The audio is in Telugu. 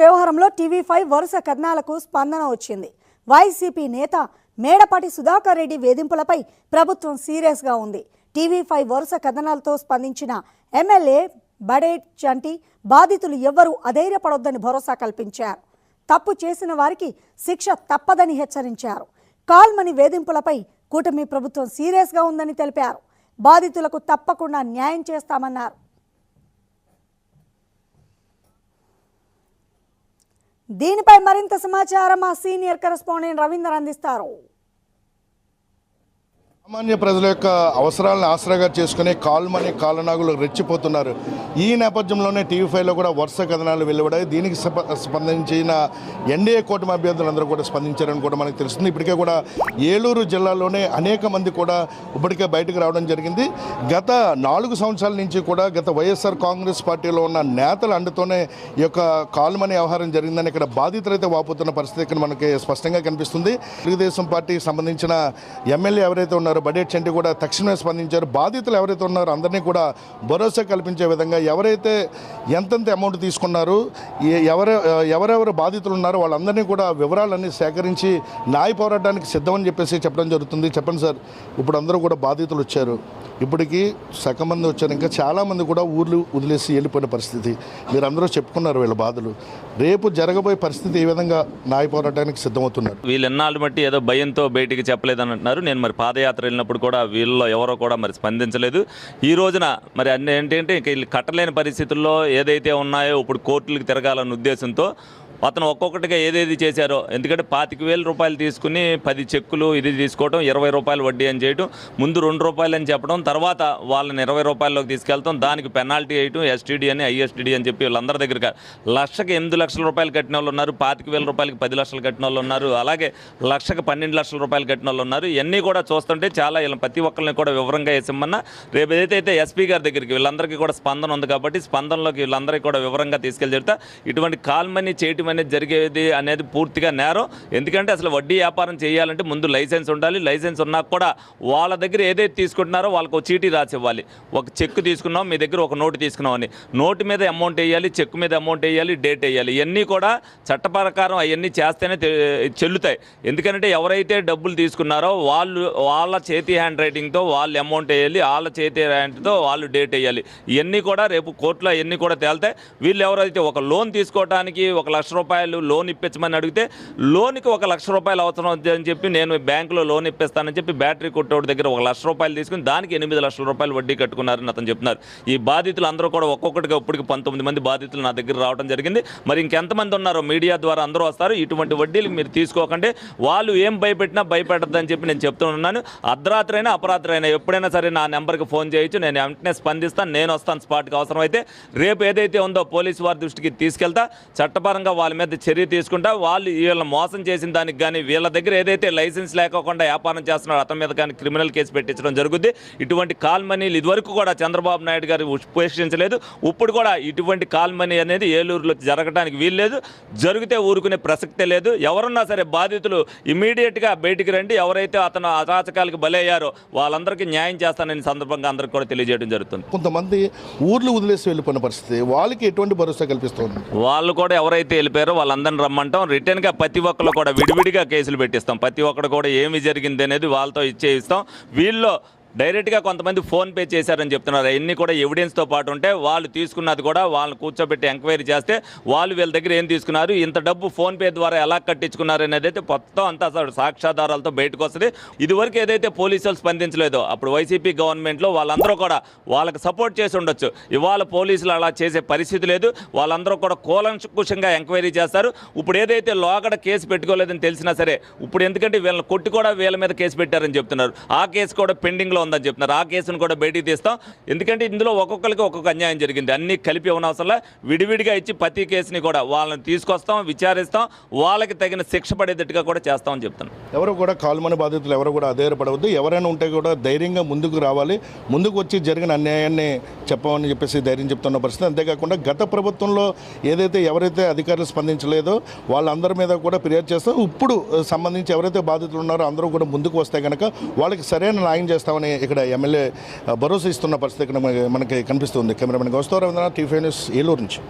వ్యవహారంలో టీవీ5 వరుస కథనాలకు స్పందన వచ్చింది. వైసీపీ నేత మేడపాటి సుధాకర్ రెడ్డి వేధింపులపై ప్రభుత్వం సీరియస్గా ఉంది. టీవీ5 వరుస కథనాలతో స్పందించిన ఎమ్మెల్యే బడేట్ చంటి బాధితులు ఎవ్వరూ అధైర్యపడొద్దని భరోసా కల్పించారు. తప్పు చేసిన వారికి శిక్ష తప్పదని హెచ్చరించారు. కాల్మని వేధింపులపై కూటమి ప్రభుత్వం సీరియస్గా ఉందని తెలిపారు. బాధితులకు తప్పకుండా న్యాయం చేస్తామన్నారు. దీనిపై మరింత సమాచారం మా సీనియర్ కరెస్పాండెంట్ రవీందర్ అందిస్తారు. సామాన్య ప్రజల యొక్క అవసరాలను ఆసరాగా చేసుకుని కాల్మని కాలనాగులు రెచ్చిపోతున్నారు. ఈ నేపథ్యంలోనే టీవీ5లో కూడా వరుస కథనాలు వెలువడాయి. దీనికి స్పందించిన ఎన్డీఏ కూటమి అభ్యర్థులందరూ కూడా స్పందించారని కూడా మనకు తెలుస్తుంది. ఇప్పటికే కూడా ఏలూరు జిల్లాలోనే అనేక మంది కూడా ఇప్పటికే బయటకు రావడం జరిగింది. గత 4 సంవత్సరాల నుంచి కూడా గత వైఎస్ఆర్ కాంగ్రెస్ పార్టీలో ఉన్న నేతల అండతోనే ఈ యొక్క కాల్మని వ్యవహారం జరిగిందని ఇక్కడ బాధితులైతే వాపోతున్న పరిస్థితి ఇక్కడ మనకి స్పష్టంగా కనిపిస్తుంది. తెలుగుదేశం పార్టీకి సంబంధించిన ఎమ్మెల్యే ఎవరైతే ఉన్నారో బడేట్ చంటి కూడా తక్షణమే స్పందించారు. బాధితులు ఎవరైతే ఉన్నారో అందరినీ కూడా భరోసా కల్పించే విధంగా ఎవరైతే ఎంతెంత అమౌంట్ తీసుకున్నారు, ఎవరెవరు బాధితులు ఉన్నారో వాళ్ళందరినీ కూడా వివరాలన్నీ సేకరించి న్యాయ పోరాటానికి సిద్ధమని చెప్పడం జరుగుతుంది. చెప్పండి సార్, ఇప్పుడు అందరూ కూడా బాధితులు వచ్చారు. ఇప్పటికీ సగం మంది వచ్చారు, ఇంకా చాలామంది కూడా ఊర్లు వదిలేసి వెళ్ళిపోయిన పరిస్థితి. మీరందరూ చెప్పుకున్నారు వీళ్ళ బాధలు. రేపు జరగబోయే పరిస్థితి ఏ విధంగా న్యాయ పోరాటానికి సిద్ధమవుతున్నారు? వీళ్ళు ఎన్నాళ్ళు బట్టి ఏదో భయంతో బయటికి చెప్పలేదని అంటున్నారు. నేను మరి పాదయాత్ర వెళ్ళినప్పుడు కూడా వీళ్ళలో ఎవరో కూడా మరి స్పందించలేదు. ఈ రోజున మరి అన్నీ ఏంటంటే ఇంక వీళ్ళు కట్టలేని పరిస్థితుల్లో ఏదైతే ఉన్నాయో ఇప్పుడు కోర్టులకు తిరగాలన్న ఉద్దేశంతో అతను ఒక్కొక్కటిగా ఏదేది చేశారో, ఎందుకంటే 25,000 రూపాయలు తీసుకుని 10 చెక్కులు ఇది తీసుకోవడం, 20 రూపాయలు వడ్డీ అని చేయడం, ముందు 2 రూపాయలు అని చెప్పడం, తర్వాత వాళ్ళని 20 రూపాయల్లోకి తీసుకెళ్తాం, దానికి పెనాల్టీ వేయటం, ఎస్టీడీ అని ఐఎస్టీడీ అని చెప్పి వీళ్ళందరి దగ్గర లక్షకి 8 లక్షల రూపాయలు కట్టిన వాళ్ళు ఉన్నారు, 25,000 రూపాయలకి 10 లక్షలు కట్టిన వాళ్ళు ఉన్నారు, అలాగే లక్షకి 12 లక్షల రూపాయలు కట్టిన వాళ్ళు ఉన్నారు. ఇవన్నీ కూడా చూస్తుంటే చాలా వీళ్ళ ప్రతి ఒక్కరిని కూడా వివరంగా వేసిమ్మన్నా రేపు ఏదైతే ఎస్పీ గారి దగ్గరికి వీళ్ళందరికీ కూడా స్పందన ఉంది కాబట్టి స్పందనలోకి వీళ్ళందరికీ కూడా వివరంగా తీసుకెళ్ళి చెప్తా. ఇటువంటి కాల్మనీ చేయటం అనేది జరిగేది అనేది పూర్తిగా నేరం. ఎందుకంటే అసలు వడ్డీ వ్యాపారం చేయాలంటే ముందు లైసెన్స్ ఉండాలి. లైసెన్స్ ఉన్నా కూడా వాళ్ళ దగ్గర ఏదైతే తీసుకుంటున్నారో వాళ్ళకు ఒక చీటీ రాసి ఇవ్వాలి. ఒక చెక్ తీసుకున్నాం, మీ దగ్గర ఒక నోటు తీసుకున్నాం అని, నోటు మీద అమౌంట్ వేయాలి, చెక్ మీద అమౌంట్ వేయాలి, డేట్ వేయాలి. ఇవన్నీ కూడా చట్ట ప్రకారం అవన్నీ చేస్తేనే చెల్లుతాయి. ఎందుకంటే ఎవరైతే డబ్బులు తీసుకున్నారో వాళ్ళ చేతి హ్యాండ్ రైటింగ్తో వాళ్ళు అమౌంట్ వేయాలి, వాళ్ళ చేతి హ్యాండ్తో వాళ్ళు డేట్ వేయాలి. ఇవన్నీ కూడా రేపు కోర్టులో ఇవన్నీ కూడా తేలుతాయి. వీళ్ళు ఎవరైతే ఒక లోన్ తీసుకోవడానికి 1 లక్ష రూపాయలు లోన్ ఇప్పించమని అడిగితే లోన్కి 1 లక్ష రూపాయలు అవసరం అని చెప్పి నేను బ్యాంకులో లోన్ ఇప్పిస్తానని చెప్పి బ్యాటరీ కొట్టోడి దగ్గర 1 లక్ష రూపాయలు తీసుకుని దానికి 8 లక్షల రూపాయలు వడ్డీ కట్టుకున్నారని అతను చెప్తున్నారు. ఈ బాధితులు అందరూ కూడా ఒక్కొక్కటిగా ఇప్పటికి 19 మంది బాధితులు నా దగ్గర రావడం జరిగింది. మరి ఇంకెంతమంది ఉన్నారో మీడియా ద్వారా అందరూ వస్తారు. ఇటువంటి వడ్డీలు మీరు తీసుకోకండి, వాళ్ళు ఏం భయపెట్టినా భయపెట్టద్దని చెప్పి నేను చెప్తున్నాను. అర్ధరాత్రి అయినా అపరాత్రి అయినా ఎప్పుడైనా సరే నా నెంబర్కి ఫోన్ చేయొచ్చు, నేను వెంటనే స్పందిస్తాను, నేను వస్తాను స్పాట్కి. అవసరమైతే రేపు ఏదైతే ఉందో పోలీసు వారి దృష్టికి తీసుకెళ్తా, చట్టపరంగా వాళ్ళ మీద చర్య తీసుకుంటా. వాళ్ళు వీళ్ళని మోసం చేసిన దానికి కానీ వీళ్ళ దగ్గర ఏదైతే లైసెన్స్ లేకోకుండా వ్యాపారం చేస్తున్నారో అతని మీద కానీ క్రిమినల్ కేసు పెట్టించడం జరుగుద్ది. ఇటువంటి కాల్ మనీలు ఇదివరకు కూడా చంద్రబాబు నాయుడు గారు ఉపేక్షించలేదు. ఇప్పుడు కూడా ఇటువంటి కాల్ మనీ అనేది ఏలూరులో జరగడానికి వీల్లేదు, జరిగితే ఊరుకునే ప్రసక్తే లేదు. ఎవరున్నా సరే బాధితులు ఇమీడియట్గా బయటికి రండి. ఎవరైతే అతను అరాచకాలకు బలయ్యారో వాళ్ళందరికీ న్యాయం చేస్తానని సందర్భంగా అందరికీ కూడా తెలియజేయడం జరుగుతుంది. కొంతమంది ఊర్లు వదిలేసి వెళ్ళిపోయిన పరిస్థితి, వాళ్ళకి ఎటువంటి భరోసా కల్పిస్తుంది? వాళ్ళు కూడా ఎవరైతే వెళ్ళిపోయారో వాళ్ళందరినీ రమ్మంటాం. రిటర్న్గా ప్రతి ఒక్కరు కూడా విడివిడిగా కేసులు పెట్టిస్తాం. ప్రతి ఒక్కరు కూడా ఏమి జరిగింది అనేది వాళ్ళతో ఇచ్చేయిస్తాం. వీళ్ళు డైరెక్ట్గా కొంతమంది ఫోన్పే చేశారని చెప్తున్నారు. అవన్నీ కూడా ఎవిడెన్స్తో పాటు ఉంటే వాళ్ళు తీసుకున్నది కూడా వాళ్ళని కూర్చోబెట్టి ఎంక్వైరీ చేస్తే వాళ్ళు వీళ్ళ దగ్గర ఏం తీసుకున్నారు, ఇంత డబ్బు ఫోన్పే ద్వారా ఎలా కట్టించుకున్నారు అనేది అయితే మొత్తం అంతా సాక్ష్యాధారాలతో బయటకు వస్తుంది. ఇదివరకు ఏదైతే పోలీసులు స్పందించలేదో అప్పుడు వైసీపీ గవర్నమెంట్లో వాళ్ళందరూ కూడా వాళ్ళకి సపోర్ట్ చేసి ఉండొచ్చు. ఇవాళ పోలీసులు అలా చేసే పరిస్థితి లేదు. వాళ్ళందరూ కూడా కూలంకుషంగా ఎంక్వైరీ చేస్తారు. ఇప్పుడు ఏదైతే లోగడ కేసు పెట్టుకోలేదని తెలిసినా సరే ఇప్పుడు ఎందుకంటే వీళ్ళని కొట్టి కూడా వీళ్ళ మీద కేసు పెట్టారని చెప్తున్నారు. ఆ కేసు కూడా పెండింగ్లో ఉందని చెప్తున్నారు. ఆ కేసును కూడా బయటికి తీస్తాం. ఎందుకంటే ఇందులో ఒక్కొక్కరికి ఒక్కొక్క అన్యాయం జరిగింది. అన్ని కలిపి అవసరంలా విడివిడిగా ఇచ్చి ప్రతి కేసుని కూడా వాళ్ళని తీసుకొస్తాం, విచారిస్తాం, వాళ్ళకి తగిన శిక్ష పడేటట్టుగా కూడా చేస్తామని చెప్తున్నాం. ఎవరు కూడా కాల్మని బాధితులు ఎవరు కూడా అధైర్యపడవద్దు. ఎవరైనా ఉంటే కూడా ధైర్యంగా ముందుకు రావాలి, ముందుకు వచ్చి జరిగిన అన్యాయాన్ని చెప్పమని చెప్పేసి ధైర్యం చెప్తున్న పరిస్థితి. అంతేకాకుండా గత ప్రభుత్వంలో ఎవరైతే అధికారులు స్పందించలేదో వాళ్ళందరి మీద కూడా ఫిర్యాదు చేస్తాం. ఇప్పుడు సంబంధించి ఎవరైతే బాధితులు ఉన్నారో అందరూ కూడా ముందుకు వస్తే కనుక వాళ్ళకి సరైన న్యాయం చేస్తామని ఇక్కడ ఎమ్మెల్యే భరోసా ఇస్తున్న పరిస్థితి మనకి కనిపిస్తుంది. Cameraman Gaustav Ravindranath, TV five news, Eluru నుంచి.